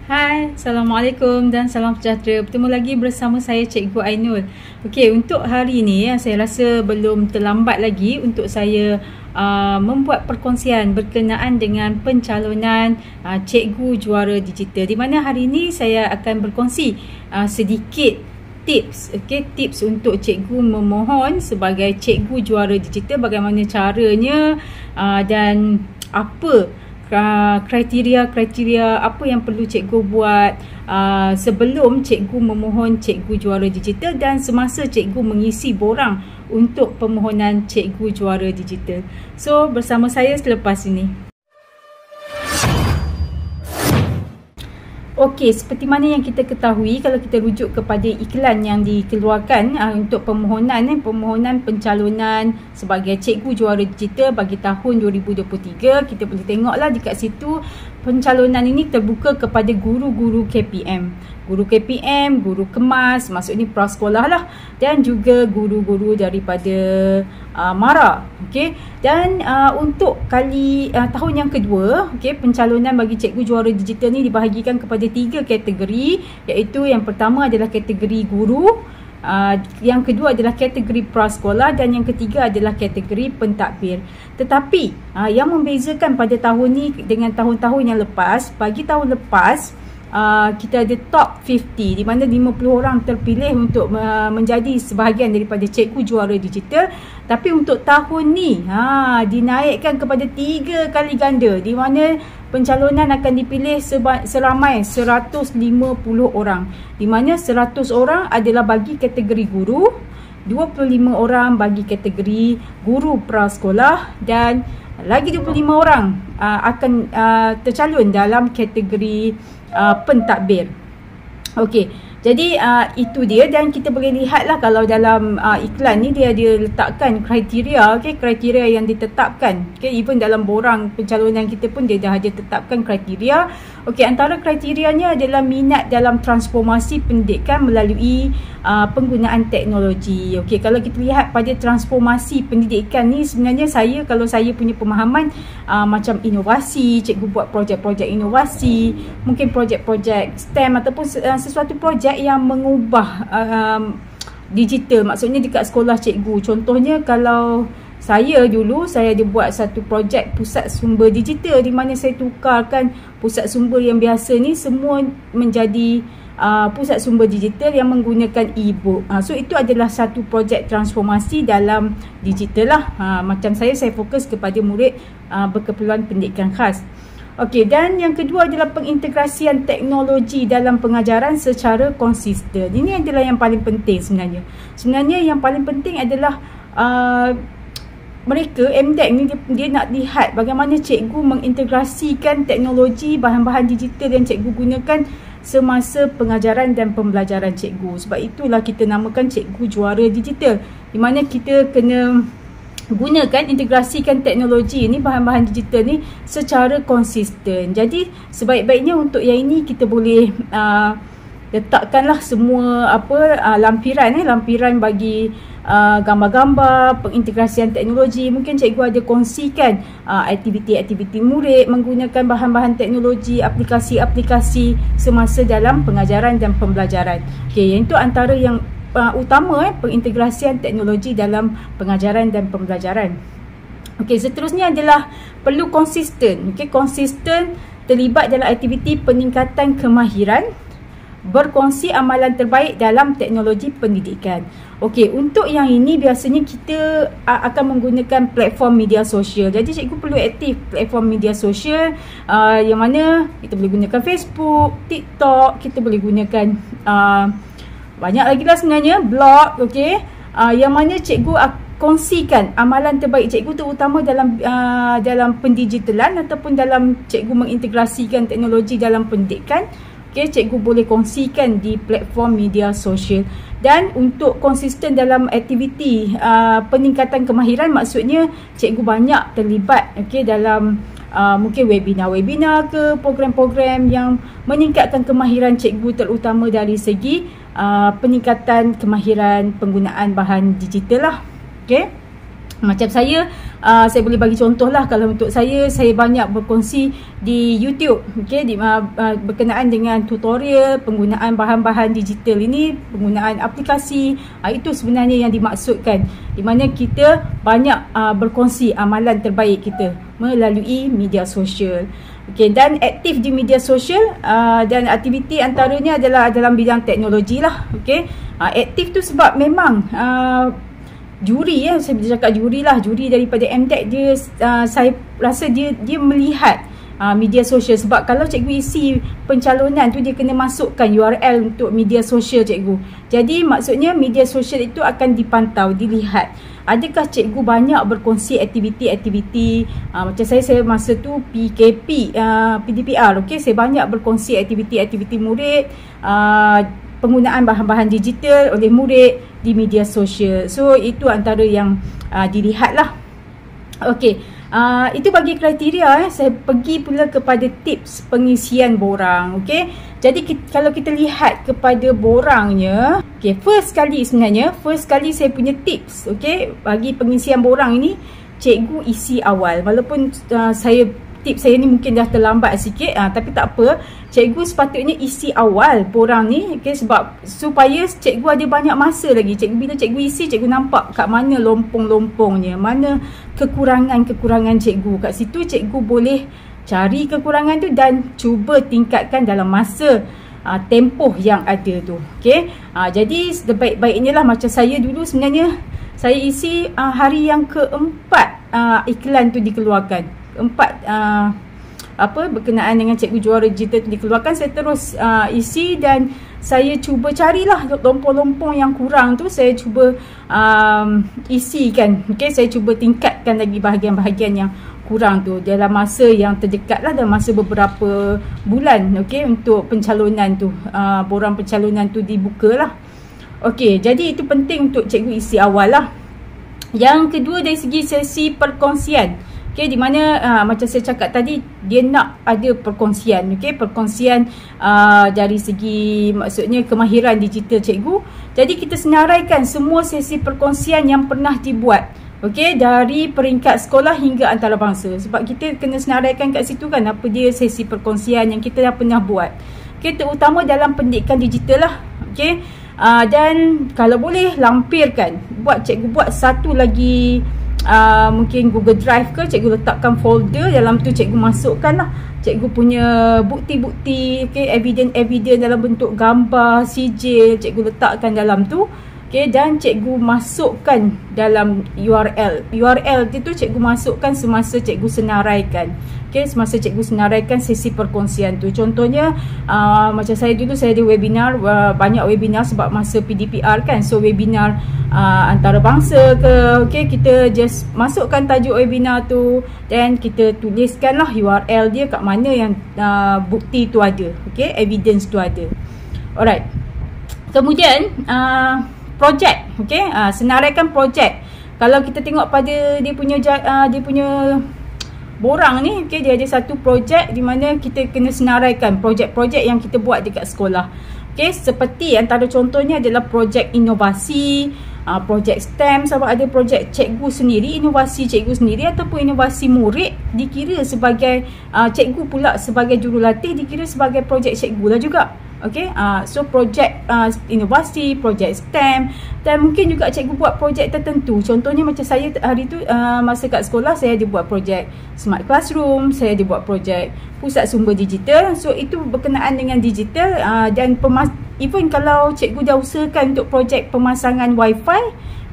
Hai, Assalamualaikum dan salam sejahtera. Bertemu lagi bersama saya Cikgu Ainul. Okey, untuk hari ini saya rasa belum terlambat lagi untuk saya membuat perkongsian berkenaan dengan pencalonan Cikgu Juara Digital. Di mana hari ini saya akan berkongsi sedikit tips, tips untuk cikgu memohon sebagai Cikgu Juara Digital, bagaimana caranya dan apa kriteria apa yang perlu cikgu buat sebelum cikgu memohon Cikgu Juara Digital dan semasa cikgu mengisi borang untuk permohonan Cikgu Juara Digital. So, bersama saya selepas ini. Okey, seperti mana yang kita ketahui, kalau kita rujuk kepada iklan yang dikeluarkan untuk permohonan pencalonan sebagai Cikgu Juara Digital bagi tahun 2023, kita boleh tengoklah dekat situ pencalonan ini terbuka kepada guru-guru KPM. Guru KPM, guru kemas, maksudnya prasekolah lah, dan juga guru-guru daripada MARA. Okey, dan untuk tahun yang kedua, pencalonan bagi Cikgu Juara Digital ni dibahagikan kepada 3 kategori, iaitu yang pertama adalah kategori guru, yang kedua adalah kategori prasekolah dan yang ketiga adalah kategori pentadbir. Tetapi yang membezakan pada tahun ni dengan tahun-tahun yang lepas, bagi tahun lepas kita ada top 50 di mana 50 orang terpilih untuk menjadi sebahagian daripada Cikgu Juara Digital. Tapi untuk tahun ni dinaikkan kepada 3 kali ganda, di mana pencalonan akan dipilih seramai 150 orang, di mana 100 orang adalah bagi kategori guru, 25 orang bagi kategori guru prasekolah dan lagi 25 orang akan tercalon dalam kategori pentadbir. Okey, jadi itu dia, dan kita boleh lihatlah kalau dalam iklan ni dia letakkan kriteria, kriteria yang ditetapkan. Even dalam borang pencalonan kita pun dia dah ada tetapkan kriteria. Antara kriterianya adalah minat dalam transformasi pendidikan melalui penggunaan teknologi. Kalau kita lihat pada transformasi pendidikan ni, sebenarnya kalau saya punya pemahaman macam inovasi, cikgu buat projek-projek inovasi, mungkin projek-projek STEM ataupun sesuatu projek yang mengubah digital, maksudnya dekat sekolah cikgu. Contohnya kalau saya ada buat satu projek pusat sumber digital, di mana saya tukarkan pusat sumber yang biasa ni semua menjadi pusat sumber digital yang menggunakan e-book. So itu adalah satu projek transformasi dalam digital lah. Macam saya fokus kepada murid berkeperluan pendidikan khas. Dan yang kedua adalah pengintegrasian teknologi dalam pengajaran secara konsisten. Ini adalah yang paling penting sebenarnya. Sebenarnya yang paling penting adalah mereka MDEC ni dia nak lihat bagaimana cikgu mengintegrasikan teknologi, bahan-bahan digital yang cikgu gunakan semasa pengajaran dan pembelajaran cikgu. Sebab itulah kita namakan Cikgu Juara Digital, di mana kita kena gunakan, integrasikan teknologi ni, bahan-bahan digital ni secara konsisten. Jadi sebaik-baiknya untuk yang ini kita boleh letakkanlah semua lampiran bagi gambar-gambar, pengintegrasian teknologi. Mungkin cikgu ada kongsikan aktiviti-aktiviti murid menggunakan bahan-bahan teknologi, aplikasi-aplikasi semasa dalam pengajaran dan pembelajaran. Yang itu antara yang utama, pengintegrasian teknologi dalam pengajaran dan pembelajaran. Seterusnya adalah perlu konsisten. Konsisten terlibat dalam aktiviti peningkatan kemahiran, berkongsi amalan terbaik dalam teknologi pendidikan. Untuk yang ini biasanya kita akan menggunakan platform media sosial. Jadi cikgu perlu aktif platform media sosial, yang mana kita boleh gunakan Facebook, TikTok, kita boleh gunakan banyak lagi lah sebenarnya, blog, yang mana cikgu kongsikan amalan terbaik cikgu, terutama dalam pendigitalan ataupun dalam cikgu mengintegrasikan teknologi dalam pendidikan. Cikgu boleh kongsikan di platform media sosial. Dan untuk konsisten dalam aktiviti peningkatan kemahiran, maksudnya cikgu banyak terlibat dalam mungkin webinar-webinar ke program-program yang meningkatkan kemahiran cikgu, terutama dari segi peningkatan kemahiran penggunaan bahan digital lah. Macam saya boleh bagi contoh lah. Kalau untuk saya banyak berkongsi di YouTube, okay, berkenaan dengan tutorial penggunaan bahan-bahan digital ini, penggunaan aplikasi. Itu sebenarnya yang dimaksudkan, di mana kita banyak berkongsi amalan terbaik kita melalui media sosial. Okay, dan aktif di media sosial, dan aktiviti antaranya adalah dalam bidang teknologi lah. Okay, aktif tu sebab memang juri, saya cakap juri lah, juri daripada MDEC dia, saya rasa dia melihat media sosial. Sebab kalau cikgu isi pencalonan tu, dia kena masukkan URL untuk media sosial cikgu. Jadi maksudnya media sosial itu akan dipantau, dilihat adakah cikgu banyak berkongsi aktiviti-aktiviti. Macam saya masa tu PKP, PDPR, okay, saya banyak berkongsi aktiviti-aktiviti murid, penggunaan bahan-bahan digital oleh murid di media sosial. So itu antara yang dilihat lah. Okey, itu bagi kriteria. Saya pergi pula kepada tips pengisian borang. Okey, jadi kalau kita lihat kepada borangnya, okey, first kali saya punya tips, okey, bagi pengisian borang ini, cikgu isi awal. Walaupun tips saya ni mungkin dah terlambat sikit, tapi tak apa. Cikgu sepatutnya isi awal borang ni, okay, sebab supaya cikgu ada banyak masa lagi. Bila cikgu isi, cikgu nampak kat mana lompong-lompongnya, mana kekurangan-kekurangan cikgu. Kat situ cikgu boleh cari kekurangan tu dan cuba tingkatkan dalam masa tempoh yang ada tu. Okay, jadi sebaik-baiknya lah. Macam saya dulu sebenarnya, saya isi hari yang keempat iklan tu dikeluarkan. Berkenaan dengan cikgu juara digital tu dikeluarkan, saya terus isi dan saya cuba carilah lompong-lompong yang kurang tu, saya cuba isikan. Okay, saya cuba tingkatkan lagi bahagian-bahagian yang kurang tu dalam masa yang terdekat lah, dalam masa beberapa bulan, okay, untuk pencalonan tu, borang pencalonan tu dibuka lah. Okay, jadi itu penting untuk cikgu isi awal lah. Yang kedua, dari segi sesi perkongsian, okay, di mana macam saya cakap tadi, dia nak ada perkongsian, okay, perkongsian dari segi maksudnya kemahiran digital cikgu. Jadi kita senaraikan semua sesi perkongsian yang pernah dibuat, okay, dari peringkat sekolah hingga antarabangsa. Sebab kita kena senaraikan kat situ kan, apa dia sesi perkongsian yang kita dah pernah buat, okay, terutama dalam pendidikan digital lah, okay. Dan kalau boleh lampirkan, cikgu buat satu lagi, mungkin Google Drive ke, cikgu letakkan folder dalam tu, cikgu masukkan lah cikgu punya bukti-bukti, okay, evidence dalam bentuk gambar, sijil, cikgu letakkan dalam tu, okay, dan cikgu masukkan dalam URL itu cikgu masukkan semasa cikgu senaraikan, okay, semasa cikgu senaraikan sesi perkongsian tu. Contohnya macam saya dulu, saya ada webinar, banyak webinar sebab masa PDPR kan, so webinar antarabangsa ke, okay, kita just masukkan tajuk webinar tu dan kita tuliskanlah URL dia kat mana yang bukti tu ada, okay, evidence tu ada. Alright, kemudian projek, okay, senaraikan projek. Kalau kita tengok pada dia punya borang ni, okay, dia ada satu projek di mana kita kena senaraikan projek-projek yang kita buat dekat sekolah. Okay, seperti antara contohnya adalah projek inovasi, projek STEM, sama ada projek cikgu sendiri, inovasi cikgu sendiri, ataupun inovasi murid dikira sebagai cikgu pula sebagai jurulatih dikira sebagai projek cikgu lah juga. Okay, so projek inovasi, projek STEM, dan mungkin juga cikgu buat projek tertentu. Contohnya macam saya hari tu, masa kat sekolah saya ada buat projek Smart Classroom, saya ada buat projek Pusat Sumber Digital. So itu berkenaan dengan digital, dan even kalau cikgu dah usahakan untuk projek pemasangan wifi,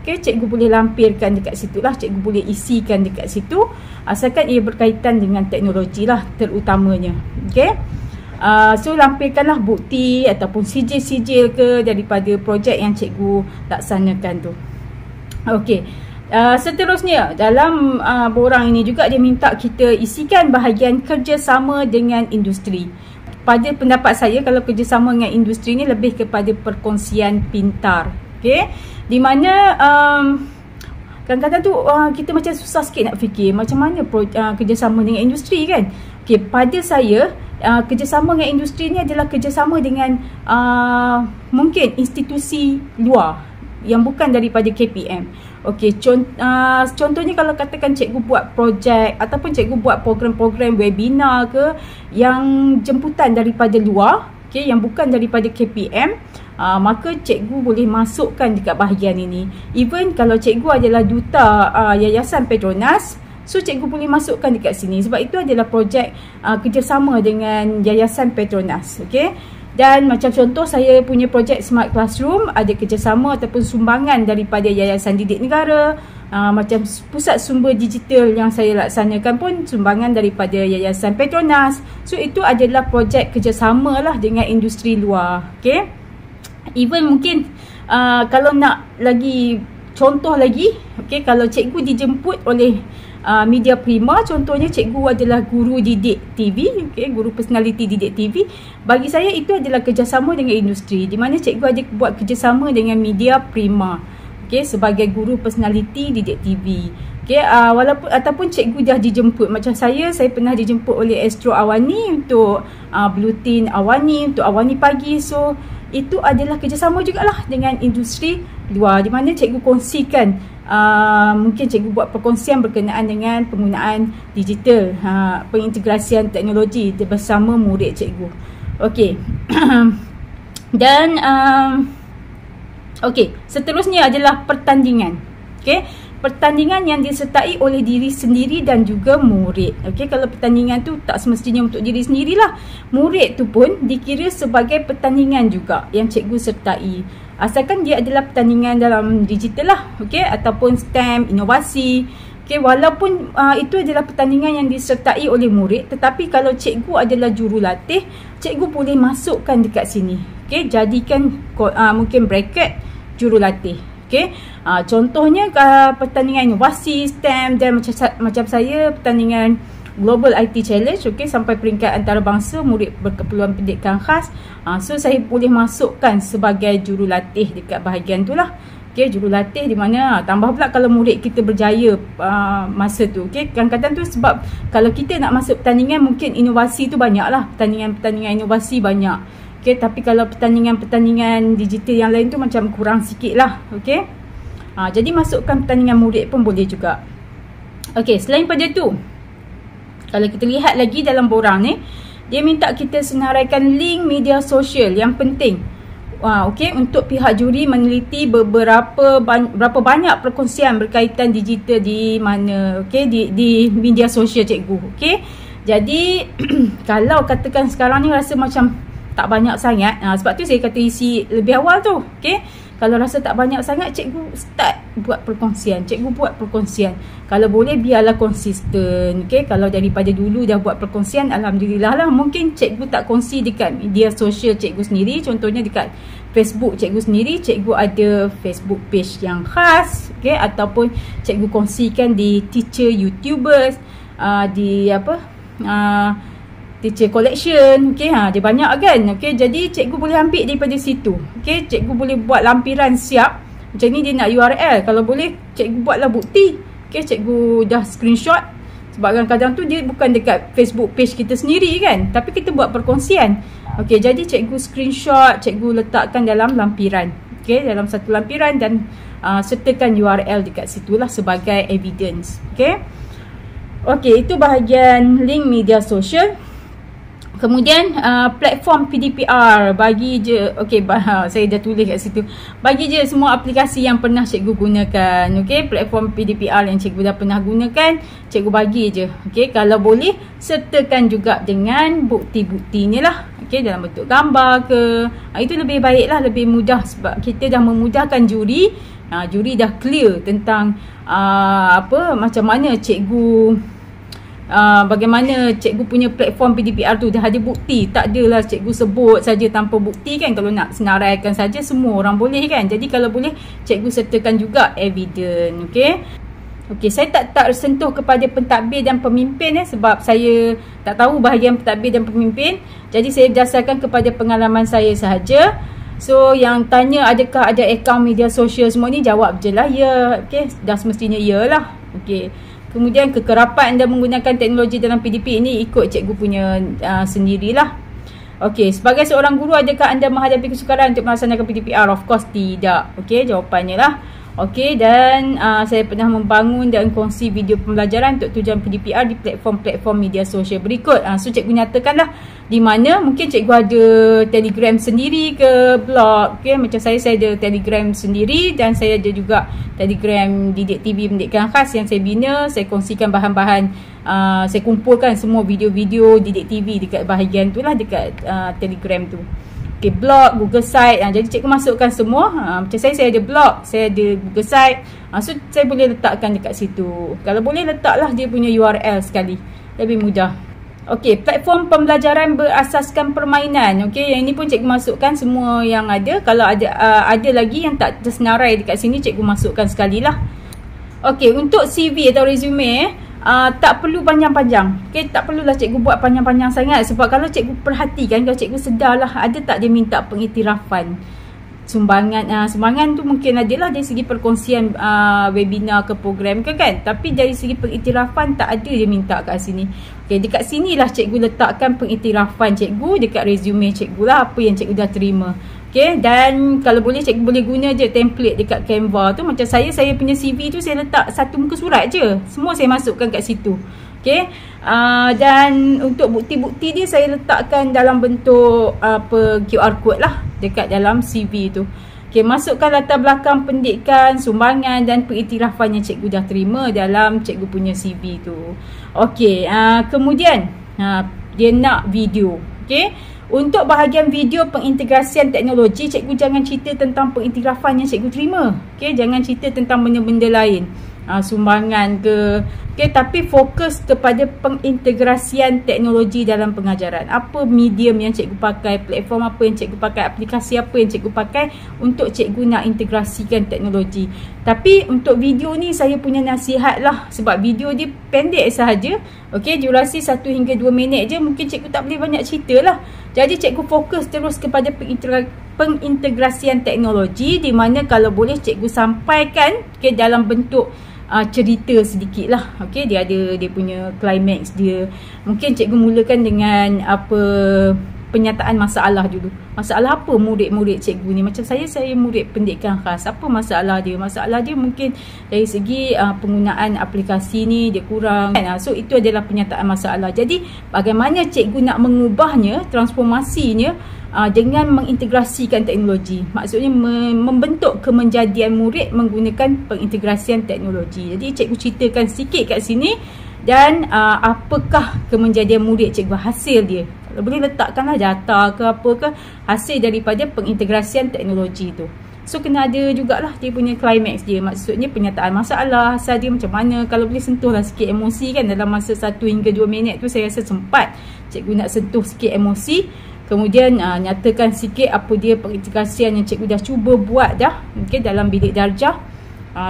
okay, cikgu boleh lampirkan dekat situ lah, cikgu boleh isikan dekat situ, asalkan ia berkaitan dengan teknologi lah terutamanya. Okay, so lampirkanlah bukti ataupun sijil-sijil ke daripada projek yang cikgu laksanakan tu. Okey, seterusnya dalam borang ini juga dia minta kita isikan bahagian kerjasama dengan industri. Pada pendapat saya, kalau kerjasama dengan industri ni lebih kepada perkongsian pintar, okey, di mana kadang-kadang tu kita macam susah sikit nak fikir macam mana kerjasama dengan industri kan. Okey, pada saya kerjasama dengan industri ni adalah kerjasama dengan mungkin institusi luar. yang bukan daripada KPM. Okey, contohnya kalau katakan cikgu buat projek ataupun cikgu buat program-program webinar ke yang jemputan daripada luar, okey, yang bukan daripada KPM, maka cikgu boleh masukkan dekat bahagian ini. Even kalau cikgu adalah duta Yayasan Petronas, so cikgu boleh masukkan dekat sini sebab itu adalah projek kerjasama dengan Yayasan Petronas. Okey. Dan macam contoh saya punya projek Smart Classroom ada kerjasama ataupun sumbangan daripada Yayasan Didik Negara. Macam pusat sumber digital yang saya laksanakan pun sumbangan daripada Yayasan Petronas. So itu adalah projek kerjasama lah dengan industri luar. Okay. Even mungkin kalau nak lagi contoh lagi, okay, kalau cikgu dijemput oleh Media Prima, contohnya cikgu adalah guru didik TV, okay, guru personality didik TV. Bagi saya itu adalah kerjasama dengan industri, di mana cikgu ada buat kerjasama dengan Media Prima, okay, sebagai guru personality didik TV. Okay, walaupun ataupun cikgu dah dijemput, macam saya pernah dijemput oleh Astro Awani untuk Bluetin Awani, untuk Awani Pagi. So itu adalah kerjasama jugalah dengan industri luar, di mana cikgu kongsikan mungkin cikgu buat perkongsian berkenaan dengan penggunaan digital, pengintegrasian teknologi bersama murid cikgu. Okey. Dan okey, seterusnya adalah pertandingan. Okey, pertandingan yang disertai oleh diri sendiri dan juga murid. Okey, kalau pertandingan tu tak semestinya untuk diri sendirilah. Murid tu pun dikira sebagai pertandingan juga yang cikgu sertai. Asalkan dia adalah pertandingan dalam digital lah, okey, ataupun STEM, inovasi. Okey, walaupun itu adalah pertandingan yang disertai oleh murid, tetapi kalau cikgu adalah jurulatih, cikgu boleh masukkan dekat sini. Okey, jadikan mungkin bracket jurulatih. Okey, contohnya pertandingan inovasi, STEM, dan macam saya pertandingan Global IT Challenge, okey, sampai peringkat antarabangsa murid berkeperluan pendidikan khas. So saya boleh masukkan sebagai jurulatih dekat bahagian tu lah. Okey, jurulatih di mana tambah pula kalau murid kita berjaya masa tu. Okey, kadang-kadang tu sebab kalau kita nak masuk pertandingan mungkin inovasi tu banyak lah, pertandingan inovasi banyak. Okey, tapi kalau pertandingan digital yang lain tu macam kurang sikit lah. Okey, jadi masukkan pertandingan murid pun boleh juga. Okey, selain pada tu, kalau kita lihat lagi dalam borang ni, dia minta kita senaraikan link media sosial yang penting. Okey, untuk pihak juri meneliti berapa banyak perkongsian berkaitan digital di mana, okey, di media sosial cikgu. Okey, jadi kalau katakan sekarang ni rasa macam tak banyak sangat, sebab tu saya kata isi lebih awal tu. Okey, kalau rasa tak banyak sangat, cikgu start buat perkongsian. Cikgu buat perkongsian. Kalau boleh biarlah konsisten. Okey, kalau daripada dulu dah buat perkongsian, alhamdulillah lah. Mungkin cikgu tak kongsi dekat media sosial cikgu sendiri. Contohnya dekat Facebook cikgu sendiri, cikgu ada Facebook page yang khas, okey, ataupun cikgu kongsikan di teacher YouTubers, di teacher collection. Okey, dia banyak kan. Okey, jadi cikgu boleh ambil daripada situ. Okey, cikgu boleh buat lampiran siap. Macam ni dia nak URL, kalau boleh cikgu buatlah bukti. Okey, cikgu dah screenshot. Sebab kadang-kadang tu dia bukan dekat Facebook page kita sendiri kan, tapi kita buat perkongsian. Okey, jadi cikgu screenshot, cikgu letakkan dalam lampiran. Okey, dalam satu lampiran dan sertakan URL dekat situlah sebagai evidence. Okey. Okey, itu bahagian link media sosial. Kemudian platform PDPR, bagi je, okey, saya dah tulis kat situ. Bagi je semua aplikasi yang pernah cikgu gunakan. Okey, platform PDPR yang cikgu dah pernah gunakan, cikgu bagi je. Okey, kalau boleh sertakan juga dengan bukti-buktinya lah. Okey, dalam bentuk gambar ke. Itu lebih baik lah, lebih mudah sebab kita dah memudahkan juri. Juri dah clear tentang macam mana cikgu, bagaimana cikgu punya platform PDPR tu dah ada bukti. Tak adalah cikgu sebut saja tanpa bukti kan. Kalau nak senaraikan saja semua orang boleh kan. Jadi kalau boleh cikgu sertakan juga evidence. Okey. Okey, saya tak sentuh kepada pentadbir dan pemimpin sebab saya tak tahu bahagian pentadbir dan pemimpin. Jadi saya berdasarkan kepada pengalaman saya sahaja. So yang tanya adakah ada akaun media sosial semua ni, jawab je lah ya. Okey, dah semestinya ya lah. Okey. Kemudian kekerapan anda menggunakan teknologi dalam PDP ini ikut cikgu punya sendirilah. Okey, sebagai seorang guru, adakah anda menghadapi kesukaran untuk melaksanakan PDPR? Of course tidak. Okey, jawapannya lah. Okey, dan saya pernah membangun dan kongsi video pembelajaran untuk tujuan PDPR di platform-platform media sosial berikut. So cikgu nyatakanlah di mana mungkin cikgu ada Telegram sendiri ke blog. Okey, macam saya ada Telegram sendiri dan saya ada juga Telegram Didik TV Pendidikan Khas yang saya bina. Saya kongsikan bahan-bahan, saya kumpulkan semua video-video Didik TV dekat bahagian tu lah, dekat Telegram tu. Okay, blog, Google Site. Jadi cikgu masukkan semua. Macam saya ada blog, saya ada Google Site. So saya boleh letakkan dekat situ. Kalau boleh letaklah dia punya URL sekali, lebih mudah. Okey, platform pembelajaran berasaskan permainan. Okey, yang ini pun cikgu masukkan semua yang ada. Kalau ada lagi yang tak tersenarai dekat sini, cikgu masukkan sekali lah. Okey, untuk CV atau resume tak perlu panjang-panjang. Okay, tak perlulah cikgu buat panjang-panjang sangat. Sebab kalau cikgu perhatikan, kalau cikgu sedarlah, ada tak dia minta pengiktirafan sumbangan tu mungkin adalah dari segi perkongsian webinar ke program ke kan. Tapi dari segi pengiktirafan tak ada dia minta kat sini. Okay, dekat sinilah cikgu letakkan pengiktirafan cikgu dekat resume cikgu lah, apa yang cikgu dah terima. Okay, dan kalau boleh cikgu boleh guna je template dekat Canva tu. Macam saya punya CV tu saya letak satu muka surat je. Semua saya masukkan kat situ. Okay, dan untuk bukti-bukti dia saya letakkan dalam bentuk QR code lah dekat dalam CV tu. Okay, masukkan latar belakang pendidikan, sumbangan dan pengiktirafan yang cikgu dah terima dalam cikgu punya CV tu. Okay, kemudian dia nak video. Okay, untuk bahagian video pengintegrasian teknologi, cikgu jangan cerita tentang pengiktirafan yang cikgu terima. Okay, jangan cerita tentang benda-benda lain, sumbangan ke. Okay, tapi fokus kepada pengintegrasian teknologi dalam pengajaran. Apa medium yang cikgu pakai, platform apa yang cikgu pakai, aplikasi apa yang cikgu pakai untuk cikgu nak integrasikan teknologi. Tapi untuk video ni saya punya nasihat lah, sebab video dia pendek sahaja. Okay, durasi 1 hingga 2 minit je, mungkin cikgu tak boleh banyak cerita lah. Jadi cikgu fokus terus kepada pengintegrasian teknologi, di mana kalau boleh cikgu sampaikan dalam bentuk cerita sedikit lah. Okay, dia ada dia punya climax dia. Mungkin cikgu mulakan dengan penyataan masalah dulu. Masalah apa murid-murid cikgu ni? Macam saya murid pendidikan khas. Apa masalah dia? Masalah dia mungkin dari segi penggunaan aplikasi ni dia kurang. So itu adalah penyataan masalah. Jadi bagaimana cikgu nak mengubahnya, transformasinya dengan mengintegrasikan teknologi. Maksudnya membentuk kemenjadian murid menggunakan pengintegrasian teknologi. Jadi cikgu ceritakan sikit kat sini, dan apakah kemenjadian murid cikgu, hasil dia. Kalau boleh letakkanlah data ke apa ke, hasil daripada pengintegrasian teknologi tu. So kena ada jugalah dia punya climax dia. Maksudnya penyataan masalah, asal dia macam mana. Kalau boleh sentuhlah sikit emosi kan. Dalam masa 1 hingga 2 minit tu saya rasa sempat cikgu nak sentuh sikit emosi. Kemudian nyatakan sikit apa dia pengintegrasian yang cikgu dah cuba buat dah, okay, dalam bilik darjah,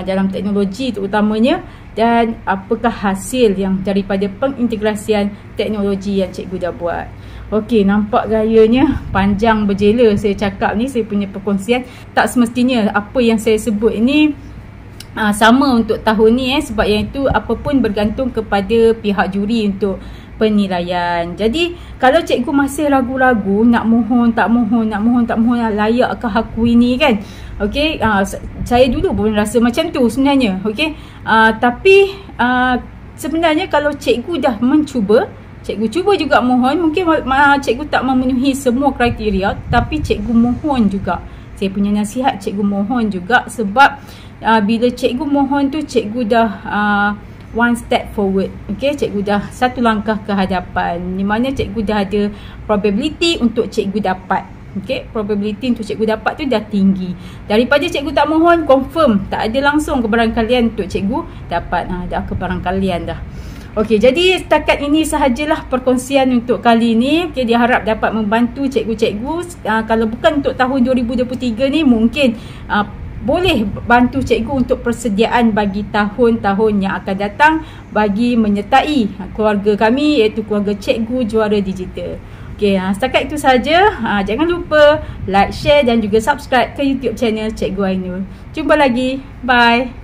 dalam teknologi terutamanya, dan apakah hasil yang daripada pengintegrasian teknologi yang cikgu dah buat. Okey, nampak gayanya panjang berjela saya cakap ni, saya punya perkongsian. Tak semestinya apa yang saya sebut ini sama untuk tahun ni, sebab yang itu apapun bergantung kepada pihak juri untuk penilaian. Jadi kalau cikgu masih ragu-ragu nak mohon tak mohon, layakkah aku ini kan. Okey, saya dulu pun rasa macam tu sebenarnya. Okey, tapi sebenarnya kalau cikgu dah mencuba, cikgu cuba juga mohon, mungkin cikgu tak memenuhi semua kriteria, tapi cikgu mohon juga. Saya punya nasihat, cikgu mohon juga, sebab bila cikgu mohon tu cikgu dah one step forward. Okay, cikgu dah satu langkah ke hadapan, di mana cikgu dah ada probability untuk cikgu dapat. Okay, probability untuk cikgu dapat tu dah tinggi. Daripada cikgu tak mohon, confirm tak ada langsung kebarangkalian untuk cikgu dapat. Dah kebarangkalian dah. Okey, jadi setakat ini sahajalah perkongsian untuk kali ini. Okey, diharap dapat membantu cikgu-cikgu. Kalau bukan untuk tahun 2023 ni, mungkin boleh bantu cikgu untuk persediaan bagi tahun-tahun yang akan datang, bagi menyertai keluarga kami, iaitu keluarga Cikgu Juara Digital. Okey, setakat itu sahaja. Jangan lupa like, share dan juga subscribe ke YouTube channel Cikgu Ainul. Jumpa lagi. Bye.